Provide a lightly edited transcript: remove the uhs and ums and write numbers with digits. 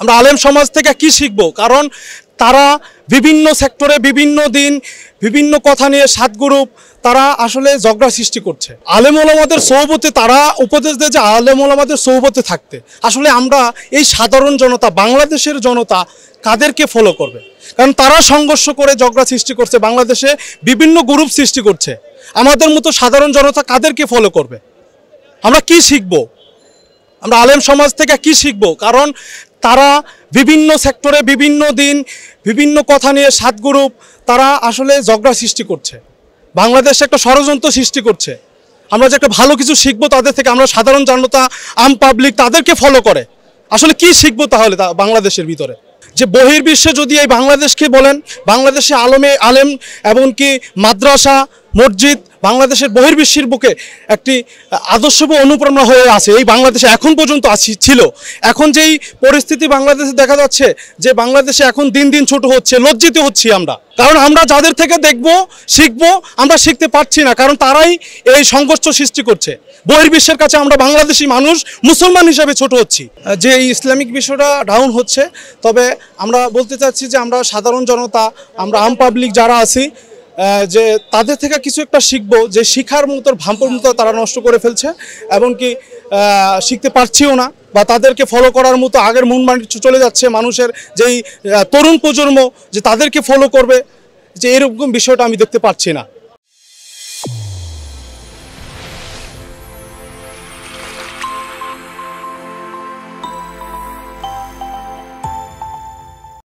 আমরা আলেম সমাজ থেকে কি শিখব? কারণ তারা বিভিন্ন সেক্টরে বিভিন্ন দিন বিভিন্ন কথা নিয়ে সাত গ্রুপ তারা আসলে ঝগড়া সৃষ্টি করছে। আলেম ওলামাদের সোহবতে তারা উপদেশ দেয় যে আলেম ওলামাদের সোহবতে থাকতে। আসলে আমরা এই সাধারণ জনতা, বাংলাদেশের জনতা কাদেরকে ফলো করবে? কারণ তারা সংঘর্ষ করে ঝগড়া সৃষ্টি করছে, বাংলাদেশে বিভিন্ন গ্রুপ সৃষ্টি করছে। আমাদের মতো সাধারণ জনতা কাদেরকে ফলো করবে? আমরা কি শিখব? আমরা আলেম সমাজ থেকে কি শিখব? কারণ তারা বিভিন্ন সেক্টরে বিভিন্ন দিন বিভিন্ন কথা নিয়ে সাত গ্রুপ তারা আসলে ঝগড়া সৃষ্টি করছে, বাংলাদেশে একটা ষড়যন্ত্র সৃষ্টি করছে। আমরা যে একটা ভালো কিছু শিখবো তাদের থেকে, আমরা সাধারণ জনতা আম পাবলিক তাদেরকে ফলো করে আসলে কি শিখবো তাহলে বাংলাদেশের ভিতরে? যে বহির্বিশ্বে যদি এই বাংলাদেশকে বলেন, বাংলাদেশে আলেম এমনকি মাদ্রাসা মসজিদ বাংলাদেশের বহির্বিশ্বের বুকে একটি আদর্শ অনুপ্রেরণা হয়ে আছে এই বাংলাদেশে এখন পর্যন্ত ছিল। এখন যেই পরিস্থিতি বাংলাদেশে দেখা যাচ্ছে যে বাংলাদেশে এখন দিন দিন ছোট হচ্ছে, লজ্জিত হচ্ছি আমরা। কারণ আমরা যাদের থেকে দেখবো শিখবো, আমরা শিখতে পারছি না, কারণ তারাই এই সংঘর্ষ সৃষ্টি করছে। বহির্বিশ্বের কাছে আমরা বাংলাদেশি মানুষ মুসলমান হিসাবে ছোট হচ্ছি। যে এই ইসলামিক বিষয়টা ডাউন হচ্ছে, তবে আমরা বলতে চাচ্ছি যে আমরা সাধারণ জনতা, আমরা আম পাবলিক যারা আছি, যে তাদের থেকে কিছু একটা শিখবো। যে শিখার মতো ভাম্পর মতো তারা নষ্ট করে ফেলছে, এমনকি শিখতে পারছিও না, বা তাদেরকে ফলো করার মতো আগের মন মানসিকতা চলে যাচ্ছে মানুষের। যেই তরুণ প্রজন্ম যে তাদেরকে ফলো করবে, যে এরকম বিষয়টা আমি দেখতে পাচ্ছি না।